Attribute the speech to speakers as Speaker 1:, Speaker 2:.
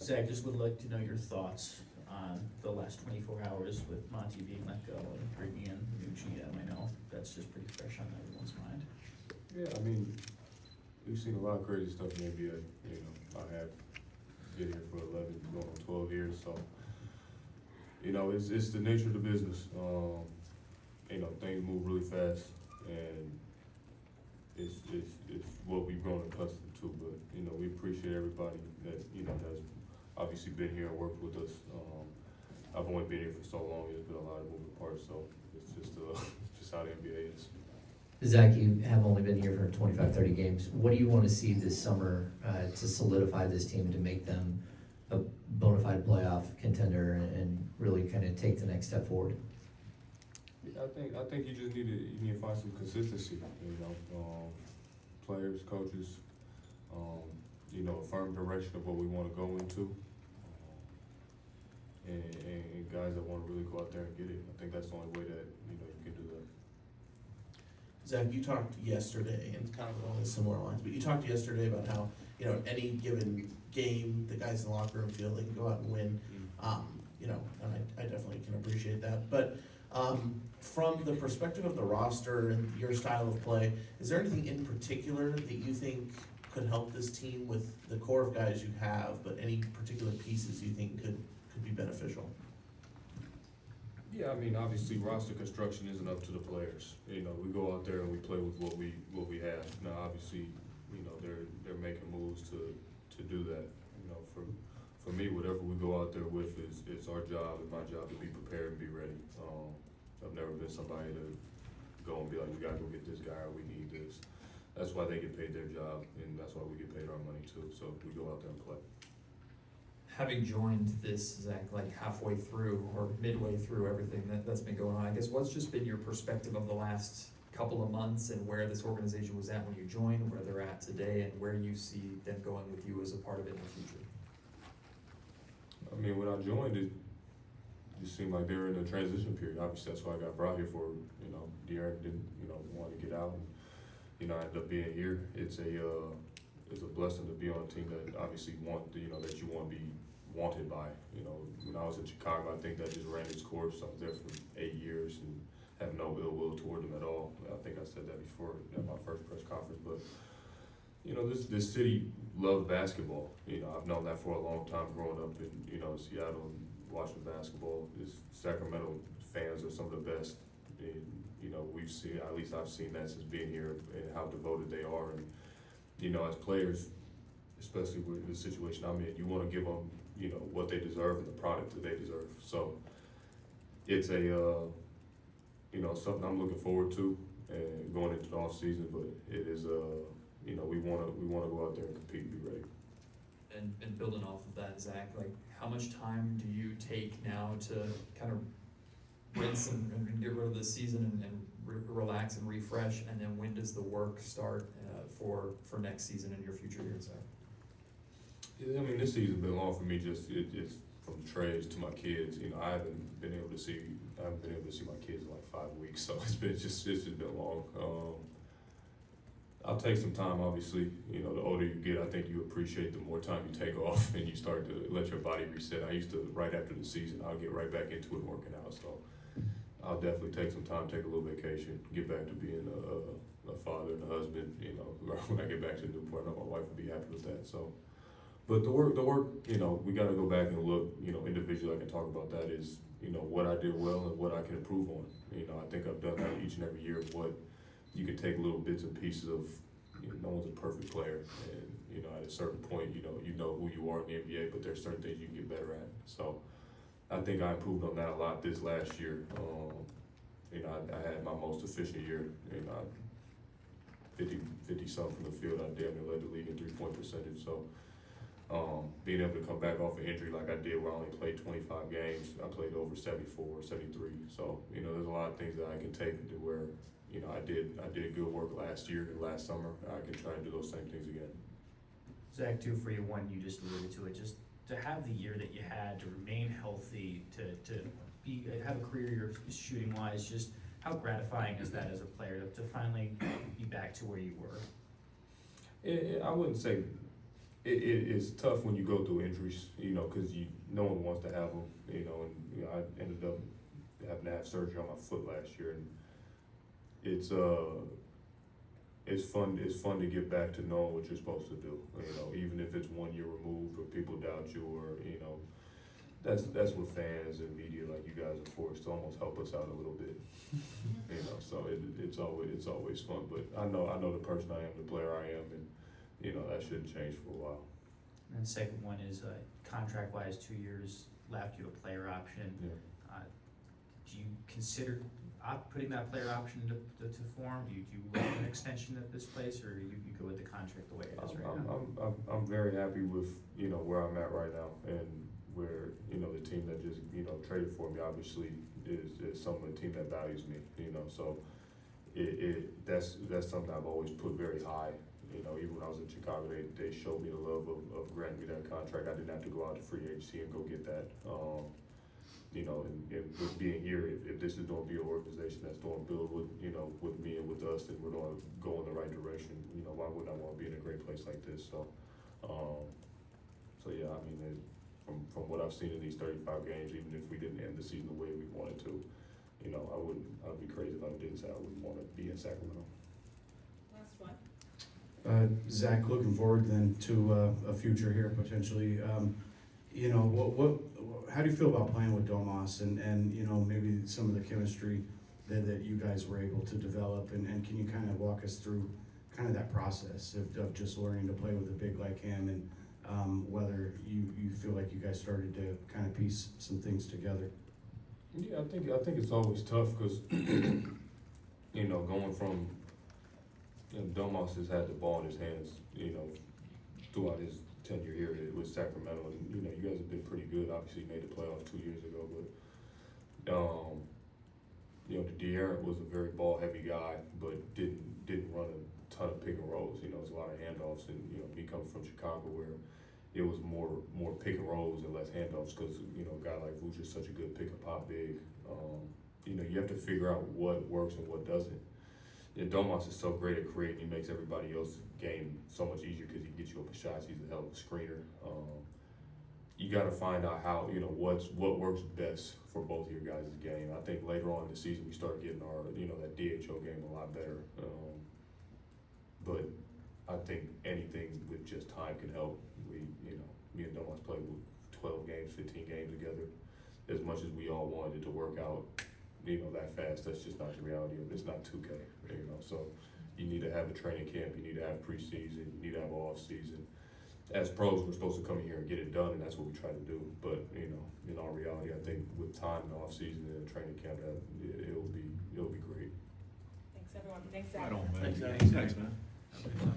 Speaker 1: Zach, just would like to know your thoughts on the last 24 hours with Monty being let go and bringing in the new GM. I know that's just pretty fresh on everyone's mind.
Speaker 2: Yeah, I mean, we've seen a lot of crazy stuff in the NBA. You know, I have been here for 11, going on 12 years, so, you know, it's the nature of the business. You know, things move really fast, and it's what we've grown accustomed to, but, you know, we appreciate everybody that, you know, has obviously been here and worked with us. I've only been here for so long, there's been a lot of moving parts, so it's just, just how the NBA is.
Speaker 3: Zach, you have only been here for 25, 30 games. What do you want to see this summer to solidify this team and to make them a bona fide playoff contender and really kind of take the next step forward?
Speaker 2: Yeah, I think you just need to find some consistency. You know, players, coaches, you know, a firm direction of what we want to go into, and guys that want to really go out there and get it. I think that's the only way that you know you can do that.
Speaker 4: Zach, you talked yesterday, and kind of along similar lines, but you talked yesterday about how, you know, any given game, the guys in the locker room feel they can go out and win. You know, and I definitely can appreciate that. But from the perspective of the roster and your style of play, is there anything in particular that you think could help this team with the core of guys you have, but any particular pieces you think could be beneficial?
Speaker 2: Yeah, I mean, obviously roster construction isn't up to the players. You know, we go out there and we play with what we have. Now, obviously, you know, they're making moves to do that. You know, for me, whatever we go out there with is our job and my job to be prepared and be ready. I've never been somebody to go and be like, we gotta go get this guy or we need this. That's why they get paid their job, and that's why we get paid our money too. So we go out there and play.
Speaker 5: Having joined this, Zach, like halfway through or midway through everything that's been going on, I guess what's just been your perspective of the last couple of months and where this organization was at when you joined, where they're at today, and where you see them going with you as a part of it in the future?
Speaker 2: I mean, when I joined, it just seemed like they were in a transition period. Obviously, that's why I got brought here for. You know, De'Aaron didn't, you know, want to get out, and you know, I ended up being here. It's a blessing to be on a team that obviously you know, that you want to be wanted by. You know, when I was in Chicago, I think that just ran its course. I was there for 8 years and have no ill will toward them at all. I think I said that before at my first press conference, but. You know, this city loves basketball. You know, I've known that for a long time growing up in, you know, Seattle and watching basketball. This Sacramento fans are some of the best. And, you know, we've seen, at least I've seen that since being here and how devoted they are. And, you know, as players, especially with the situation I'm in, you want to give them, you know, what they deserve and the product that they deserve. So it's a, you know, something I'm looking forward to and going into the offseason, but it is you know, we want to go out there and compete and be ready.
Speaker 5: And building off of that, Zach, like how much time do you take now to kind of rinse and get rid of the season and relax and refresh, and then when does the work start for next season and your future here, Zach?
Speaker 2: Yeah, I mean, this season's been long for me. Just from trades to my kids. You know, I haven't been able to see my kids in like 5 weeks, so it's just been long. I'll take some time, obviously. You know, the older you get, I think you appreciate the more time you take off and you start to let your body reset. I used to, right after the season, I'll get right back into it working out. So I'll definitely take some time, take a little vacation, get back to being a father and a husband. You know, when I get back to Newport, I know my wife will be happy with that. So, but the work, you know, we got to go back and look, you know, individually. I can talk about that is, you know, what I did well and what I can improve on. You know, I think I've done that each and every year of what you can take little bits and pieces of. You know, no one's a perfect player, and you know, at a certain point, you know who you are in the NBA, but there's certain things you can get better at. So, I think I improved on that a lot this last year. You know, I had my most efficient year. You know, 50 something from the field. I damn near led the league in 3-point percentage. So, being able to come back off an injury like I did, where I only played 25 games, I played over 74 or 73. So, you know, there's a lot of things that I can take to where. You know, I did good work last year and last summer. I can try and do those same things again.
Speaker 1: Zach, too, for you, one, you just alluded to it, just to have the year that you had, to remain healthy, to have a career you're shooting wise, just how gratifying is that as a player to finally be back to where you were?
Speaker 2: I wouldn't say It's tough when you go through injuries, you know, cause no one wants to have them, you know, and, you know, I ended up having to have surgery on my foot last year, and it's fun to get back to knowing what you're supposed to do, you know, even if it's 1 year removed or people doubt you, or, you know, that's what fans and media like you guys are for, is to almost help us out a little bit, you know, so it's always fun, but I know the person I am, the player I am, and, you know, that shouldn't change for a while.
Speaker 1: And the second one is, contract-wise, 2 years left, you have a player option.
Speaker 2: Yeah.
Speaker 1: Do you consider putting that player option to form? Do you want an extension at this place, or you go with the contract the way it is right now?
Speaker 2: I'm very happy with, you know, where I'm at right now, and where, you know, the team that just, you know, traded for me obviously is some of the team that values me, you know, so that's something I've always put very high. You know, even when I was in Chicago, they showed me the love of granting me that contract. I didn't have to go out to free agency and go get that. You know, and with being here, if this is gonna be an organization that's gonna build with, you know, with me and with us, and we're gonna go in the right direction, you know, why wouldn't I wanna be in a great place like this? So yeah, I mean, from what I've seen in these 35 games, even if we didn't end the season the way we wanted to, you know, I'd be crazy if I didn't say I wouldn't wanna be in Sacramento.
Speaker 6: Last one.
Speaker 7: Zach, looking forward then to a future here potentially. You know, how do you feel about playing with Domas and you know, maybe some of the chemistry that you guys were able to develop, and can you kind of walk us through kind of that process of just learning to play with a big like him, and whether you feel like you guys started to kind of piece some things together?
Speaker 2: Yeah, I think it's always tough because you know, going from, you know, Domas has had the ball in his hands, you know, throughout his tenure here with Sacramento, and you know, you guys have been pretty good. Obviously, made the playoffs 2 years ago, but you know, De'Aaron was a very ball-heavy guy, but didn't run a ton of pick and rolls. You know, it was a lot of handoffs, and you know, he comes from Chicago where it was more pick and rolls and less handoffs because, you know, a guy like Vooch is such a good pick and pop big. You know, you have to figure out what works and what doesn't. And Domas is so great at creating; he makes everybody else's game so much easier because he gets you open shots. He's a hell of a screener. You got to find out how, you know, what works best for both of your guys' game. I think later on in the season we started getting our, you know, that DHO game a lot better. But I think anything with just time can help. You know, me and Domas played with 12 games, 15 games together. As much as we all wanted it to work out, you know, that fast, that's just not the reality of it. It's not 2K, you know, so you need to have a training camp, you need to have preseason, you need to have off season. As pros, we're supposed to come in here and get it done, and that's what we try to do. But, you know, in all reality, I think with time and off season and training camp, it'll be great.
Speaker 6: Thanks, everyone. Thanks, Zach.
Speaker 8: Right on, man.
Speaker 4: Thanks, Zach.
Speaker 8: Thanks, man.